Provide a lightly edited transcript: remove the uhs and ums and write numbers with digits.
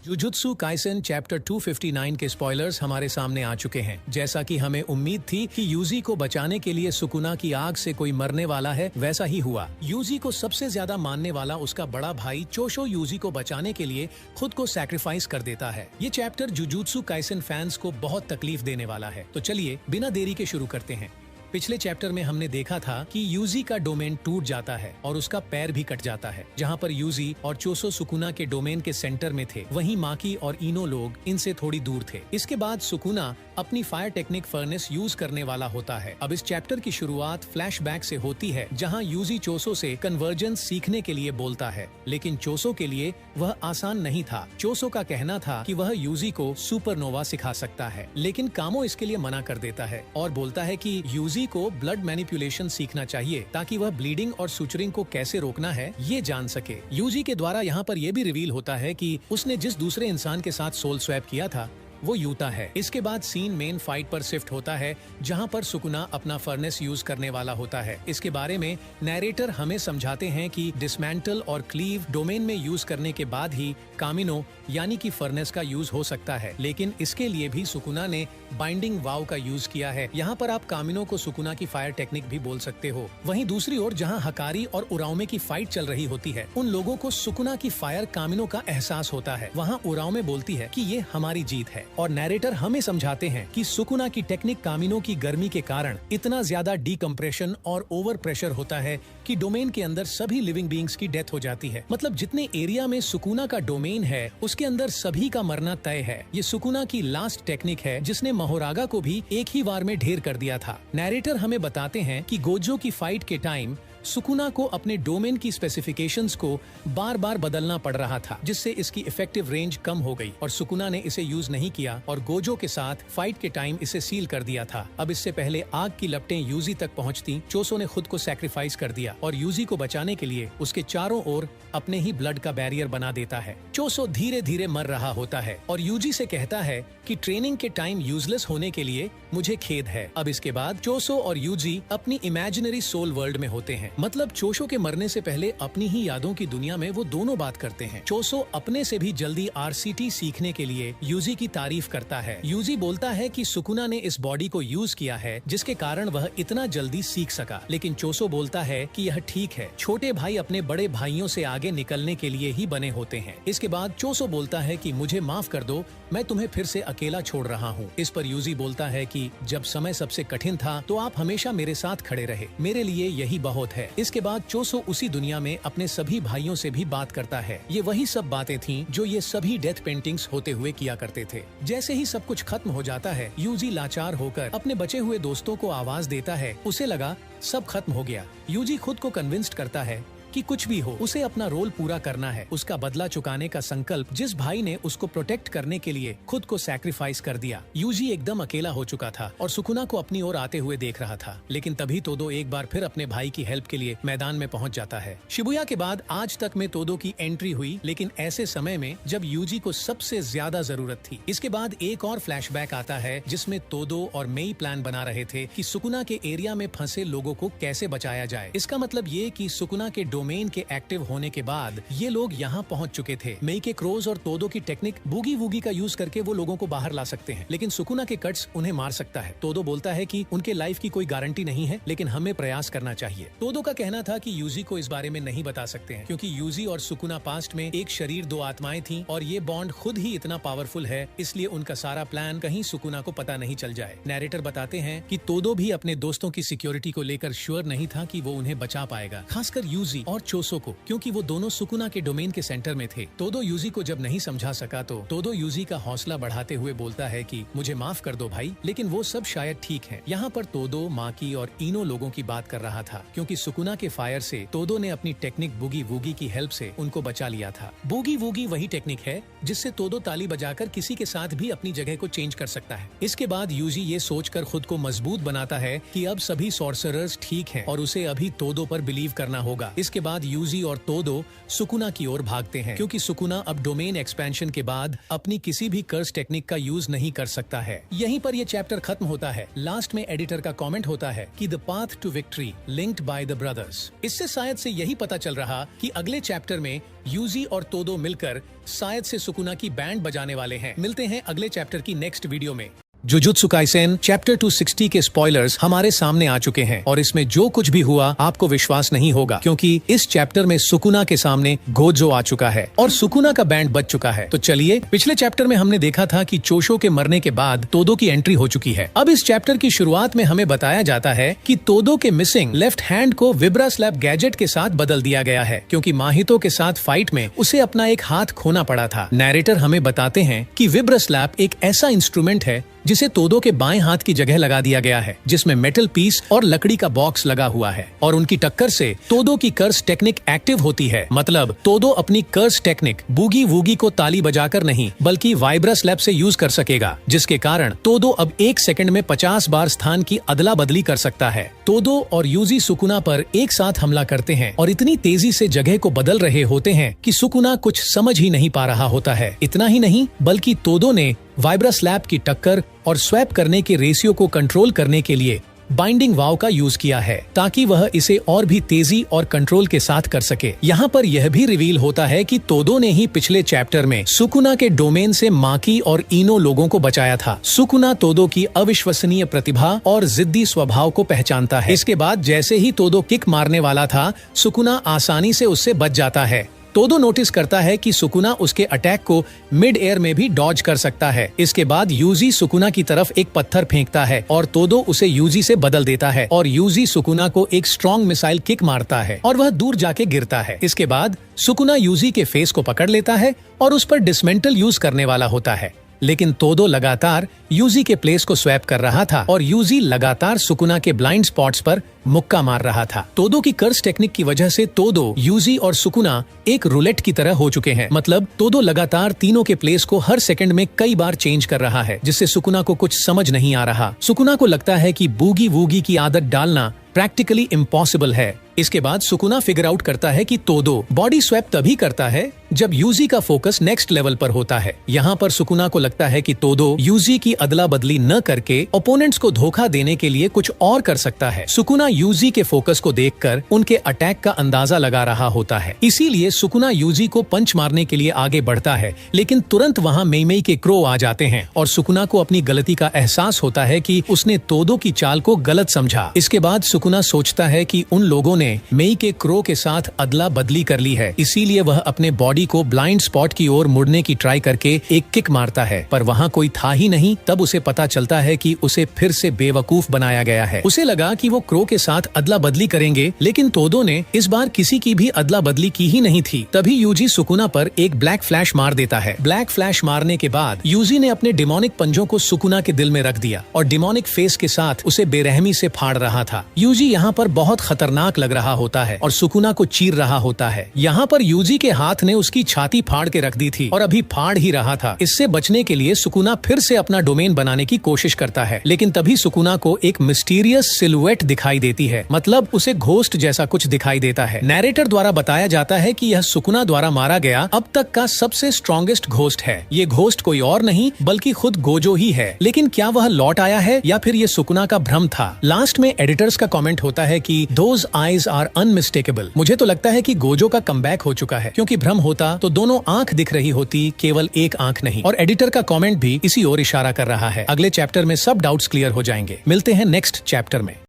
Jujutsu Kaisen chapter 259 के spoilers हमारे सामने आ चुके हैं। जैसा कि हमें उम्मीद थी कि यूजी को बचाने के लिए सुकुना की आग से कोई मरने वाला है, वैसा ही हुआ। यूजी को सबसे ज्यादा मानने वाला उसका बड़ा भाई चोशो यूजी को बचाने के लिए खुद को सैक्रिफाइस कर देता है। ये चैप्टर जुजुत्सु काइसेन फैंस को बहुत तकलीफ देने वाला है। तो चलिए बिना देरी के शुरू करते हैं। पिछले चैप्टर में हमने देखा था कि यूजी का डोमेन टूट जाता है और उसका पैर भी कट जाता है। जहां पर यूजी और चोसो सुकुना के डोमेन के सेंटर में थे, वहीं माकी और इनो लोग इनसे थोड़ी दूर थे। इसके बाद सुकुना अपनी फायर टेक्निक फर्नेस यूज करने वाला होता है। अब इस चैप्टर की शुरुआत फ्लैशबैक से होती है, जहां यूजी चोसो से कन्वर्जेंस सीखने के लिए बोलता है, लेकिन चोसो के लिए वह आसान नहीं था। चोसो का कहना था कि वह यूजी को सुपरनोवा सिखा सकता है, लेकिन कामो इसके लिए मना कर देता है और बोलता है कि यूजी को ब्लड मैनिपुलेशन सीखना चाहिए ताकि वह ब्लीडिंग और सुचरिंग को कैसे रोकना है ये जान सके। यूजी के द्वारा यहाँ पर यह भी रिवील होता है कि उसने जिस दूसरे इंसान के साथ सोल स्वैप किया था वो यूता है। इसके बाद सीन मेन फाइट पर शिफ्ट होता है, जहां पर सुकुना अपना फर्नेस यूज करने वाला होता है। इसके बारे में नैरेटर हमें समझाते हैं कि डिसमेंटल और क्लीव डोमेन में यूज करने के बाद ही कामिनो यानी कि फर्नेस का यूज हो सकता है, लेकिन इसके लिए भी सुकुना ने बाइंडिंग वाव का यूज किया है। यहाँ पर आप कामिनो को सुकुना की फायर टेक्निक भी बोल सकते हो। वहीं दूसरी ओर जहाँ हकारी और उराओमे की फाइट चल रही होती है, उन लोगों को सुकुना की फायर कामिनो का एहसास होता है। वहाँ उराओमे बोलती है कि ये हमारी जीत है और नैरेटर हमें समझाते हैं कि सुकुना की टेक्निक कामिनो की गर्मी के कारण इतना ज्यादा डीकम्प्रेशन और ओवर प्रेशर होता है कि डोमेन के अंदर सभी लिविंग बीइंग्स की डेथ हो जाती है। मतलब जितने एरिया में सुकुना का डोमेन है उसके अंदर सभी का मरना तय है। ये सुकुना की लास्ट टेक्निक है जिसने मोहोरागा को भी एक ही बार में ढेर कर दिया था। नैरेटर हमें बताते हैं कि गोजो की फाइट के टाइम सुकुना को अपने डोमेन की स्पेसिफिकेशंस को बार बार बदलना पड़ रहा था, जिससे इसकी इफेक्टिव रेंज कम हो गई और सुकुना ने इसे यूज नहीं किया और गोजो के साथ फाइट के टाइम इसे सील कर दिया था। अब इससे पहले आग की लपटें यूजी तक पहुंचती, चोसो ने खुद को सैक्रिफाइस कर दिया और यूजी को बचाने के लिए उसके चारों ओर अपने ही ब्लड का बैरियर बना देता है। चोसो धीरे धीरे मर रहा होता है और यूजी से कहता है कि ट्रेनिंग के टाइम यूजलेस होने के लिए मुझे खेद है। अब इसके बाद चोसो और यूजी अपनी इमेजिनरी सोल वर्ल्ड में होते हैं। मतलब चोसो के मरने से पहले अपनी ही यादों की दुनिया में वो दोनों बात करते हैं। चोसो अपने से भी जल्दी आरसीटी सीखने के लिए यूजी की तारीफ करता है। यूजी बोलता है कि सुकुना ने इस बॉडी को यूज किया है जिसके कारण वह इतना जल्दी सीख सका, लेकिन चोसो बोलता है कि यह ठीक है, छोटे भाई अपने बड़े भाइयों से आगे निकलने के लिए ही बने होते हैं। इसके बाद चोसो बोलता है कि मुझे माफ कर दो, मैं तुम्हें फिर से अकेला छोड़ रहा हूँ। इस पर यूजी बोलता है कि जब समय सबसे कठिन था तो आप हमेशा मेरे साथ खड़े रहे, मेरे लिए यही बहुत है। इसके बाद चोसो उसी दुनिया में अपने सभी भाइयों से भी बात करता है। ये वही सब बातें थीं जो ये सभी डेथ पेंटिंग्स होते हुए किया करते थे। जैसे ही सब कुछ खत्म हो जाता है, यूजी लाचार होकर अपने बचे हुए दोस्तों को आवाज देता है। उसे लगा सब खत्म हो गया। यूजी खुद को कन्विंस्ड करता है कि कुछ भी हो उसे अपना रोल पूरा करना है। उसका बदला चुकाने का संकल्प जिस भाई ने उसको प्रोटेक्ट करने के लिए खुद को सैक्रिफाइस कर दिया। यूजी एकदम अकेला हो चुका था और सुकुना को अपनी ओर आते हुए देख रहा था, लेकिन तभी तोदो एक बार फिर अपने भाई की हेल्प के लिए मैदान में पहुंच जाता है। शिबुया के बाद आज तक में तोदो की एंट्री हुई, लेकिन ऐसे समय में जब यूजी को सबसे ज्यादा जरूरत थी। इसके बाद एक और फ्लैशबैक आता है जिसमें तोदो और मेई प्लान बना रहे थे कि सुकुना के एरिया में फंसे लोगों को कैसे बचाया जाए। इसका मतलब ये कि सुकुना के डोमेन के एक्टिव होने के बाद ये लोग यहाँ पहुँच चुके थे। मेई के क्रोज और तोदो की टेक्निक बूगी वूगी का यूज करके वो लोगों को बाहर ला सकते हैं, लेकिन सुकुना के कट्स उन्हें मार सकता है। तोदो बोलता है कि उनके लाइफ की कोई गारंटी नहीं है, लेकिन हमें प्रयास करना चाहिए। तोदो का कहना था कि यूजी को इस बारे में नहीं बता सकते हैं, क्योंकि यूजी और सुकुना पास्ट में एक शरीर दो आत्माएं थी और ये बॉन्ड खुद ही इतना पावरफुल है, इसलिए उनका सारा प्लान कहीं सुकुना को पता नहीं चल जाए। नैरेटर बताते हैं कि तोदो भी अपने दोस्तों की सिक्योरिटी को लेकर श्योर नहीं था कि वो उन्हें बचा पाएगा, खासकर यूजी और चोसो को, क्योंकि वो दोनों सुकुना के डोमेन के सेंटर में थे। तोदो यूजी को जब नहीं समझा सका तो तोदो यूजी का हौसला बढ़ाते हुए बोलता है कि मुझे माफ कर दो भाई, लेकिन वो सब शायद ठीक है। यहाँ पर तोदो, माकी और इनो लोगों की बात कर रहा था, क्योंकि सुकुना के फायर से तोदो ने अपनी टेक्निक बूगी वूगी की हेल्प से उनको बचा लिया था। बूगी वूगी वही टेक्निक है जिससे तोदो ताली बजाकर किसी के साथ भी अपनी जगह को चेंज कर सकता है। इसके बाद यूजी ये सोचकर खुद को मजबूत बनाता है कि अब सभी सॉर्सरर्स ठीक हैं और उसे अभी तोदो पर बिलीव करना होगा। इसके इसके बाद यूजी और तोदो सुकुना की ओर भागते हैं क्योंकि सुकुना अब डोमेन एक्सपेंशन के बाद अपनी किसी भी कर्स टेक्निक का यूज नहीं कर सकता है। यहीं पर यह चैप्टर खत्म होता है। लास्ट में एडिटर का कमेंट होता है कि the path to victory linked by the brothers. इससे शायद से यही पता चल रहा कि अगले चैप्टर में यूजी और तोदो मिलकर शायद से सुकुना की बैंड बजाने वाले हैं। मिलते हैं अगले चैप्टर की नेक्स्ट वीडियो में। जुजुत्सु काइसेन चैप्टर 260 के स्पॉयलर्स हमारे सामने आ चुके हैं और इसमें जो कुछ भी हुआ आपको विश्वास नहीं होगा क्योंकि इस चैप्टर में सुकुना के सामने गोजो आ चुका है और सुकुना का बैंड बज चुका है। तो चलिए, पिछले चैप्टर में हमने देखा था कि चोशो के मरने के बाद तोदो की एंट्री हो चुकी है। अब इस चैप्टर की शुरुआत में हमें बताया जाता है कि तोदो के मिसिंग लेफ्ट हैंड को विब्रा स्लैप गैजेट के साथ बदल दिया गया है क्योंकि माहितो के साथ फाइट में उसे अपना एक हाथ खोना पड़ा था। नैरेटर हमें बताते हैं कि विब्रा स्लैप एक ऐसा इंस्ट्रूमेंट है जिसे तोदो के बाएं हाथ की जगह लगा दिया गया है, जिसमें मेटल पीस और लकड़ी का बॉक्स लगा हुआ है और उनकी टक्कर से तोदो की कर्स टेक्निक एक्टिव होती है। मतलब तोदो अपनी कर्स टेक्निक बूगी वूगी को ताली बजाकर नहीं बल्कि वाइब्रा स्लैप से यूज कर सकेगा, जिसके कारण तोदो अब 1 सेकंड में 50 बार स्थान की अदला बदली कर सकता है। तोदो और यूजी सुकुना पर एक साथ हमला करते हैं और इतनी तेजी से जगह को बदल रहे होते हैं कि सुकुना कुछ समझ ही नहीं पा रहा होता है। इतना ही नहीं बल्कि तोदो ने वाइब्रा स्लैप की टक्कर और स्वैप करने के रेशियो को कंट्रोल करने के लिए बाइंडिंग वाव का यूज किया है ताकि वह इसे और भी तेजी और कंट्रोल के साथ कर सके। यहाँ पर यह भी रिवील होता है कि तोदो ने ही पिछले चैप्टर में सुकुना के डोमेन से माकी और इनो लोगों को बचाया था। सुकुना तोदो की अविश्वसनीय प्रतिभा और जिद्दी स्वभाव को पहचानता है। इसके बाद जैसे ही तोदो किक मारने वाला था, सुकुना आसानी से उससे बच जाता है। तोदो नोटिस करता है कि सुकुना उसके अटैक को मिड एयर में भी डॉज कर सकता है। इसके बाद यूजी सुकुना की तरफ एक पत्थर फेंकता है और तोदो उसे यूजी से बदल देता है और यूजी सुकुना को एक स्ट्रॉन्ग मिसाइल किक मारता है और वह दूर जाके गिरता है। इसके बाद सुकुना यूजी के फेस को पकड़ लेता है और उस पर डिसमेंटल यूज करने वाला होता है, लेकिन तोदो लगातार यूजी के प्लेस को स्वैप कर रहा था और यूजी लगातार सुकुना के ब्लाइंड स्पॉट्स पर मुक्का मार रहा था। तोदो की कर्स टेक्निक की वजह से तोदो, यूजी और सुकुना एक रूलेट की तरह हो चुके हैं। मतलब तोदो लगातार तीनों के प्लेस को हर सेकंड में कई बार चेंज कर रहा है, जिससे सुकुना को कुछ समझ नहीं आ रहा। सुकुना को लगता है कि बूगी वूगी की आदत डालना प्रैक्टिकली इम्पॉसिबल है। इसके बाद सुकुना फिगर आउट करता है कि तोदो बॉडी स्वैप तभी करता है जब यूजी का फोकस नेक्स्ट लेवल पर होता है। यहाँ पर सुकुना को लगता है कि तोदो यूजी की अदला बदली न करके ओपोनेंट्स को धोखा देने के लिए कुछ और कर सकता है। सुकुना यूजी के फोकस को देखकर उनके अटैक का अंदाजा लगा रहा होता है, इसीलिए सुकुना यूजी को पंच मारने के लिए आगे बढ़ता है, लेकिन तुरंत वहाँ मेई के क्रो आ जाते हैं और सुकुना को अपनी गलती का एहसास होता है कि उसने तोदो की चाल को गलत समझा। इसके बाद सुकुना सोचता है कि उन लोगों ने मेई के क्रो के साथ अदला बदली कर ली है, इसीलिए वह अपने बॉडी को ब्लाइंड स्पॉट की ओर मुड़ने की ट्राई करके एक किक मारता है, पर वहाँ कोई था ही नहीं। तब उसे पता चलता है कि उसे फिर से बेवकूफ बनाया गया है। उसे लगा कि वो क्रो के साथ अदला बदली करेंगे, लेकिन तोदो ने इस बार किसी की भी अदला बदली की ही नहीं थी। तभी यूजी सुकुना पर एक ब्लैक फ्लैश मार देता है। ब्लैक फ्लैश मारने के बाद यूजी ने अपने डिमोनिक पंजों को सुकुना के दिल में रख दिया और डिमोनिक फेस के साथ उसे बेरहमी से फाड़ रहा था। यूजी यहाँ पर बहुत खतरनाक लग रहा होता है और सुकुना को चीर रहा होता है। यहाँ पर यूजी के हाथ ने उसकी छाती फाड़ के रख दी थी और अभी फाड़ ही रहा था। इससे बचने के लिए सुकुना फिर से अपना डोमेन बनाने की कोशिश करता है, लेकिन तभी सुकुना को एक मिस्टीरियस सिलुएट दिखाई देती है। मतलब उसे घोस्ट जैसा कुछ दिखाई देता है। नैरेटर द्वारा बताया जाता है कि यह सुकुना द्वारा मारा गया अब तक का सबसे स्ट्रॉन्गेस्ट घोस्ट है। ये घोस्ट कोई और नहीं बल्कि खुद गोजो ही है। लेकिन क्या वह लौट आया है या फिर ये सुकुना का भ्रम था? लास्ट में एडिटर्स का कमेंट होता है कि दोज आईज आर अनमिस्टेकेबल। मुझे तो लगता है कि गोजो का कमबैक हो चुका है, क्योंकि भ्रम होता तो दोनों आंख दिख रही होती, केवल एक आंख नहीं। और एडिटर का कमेंट भी इसी ओर इशारा कर रहा है। अगले चैप्टर में सब डाउट्स क्लियर हो जाएंगे। मिलते हैं नेक्स्ट चैप्टर में।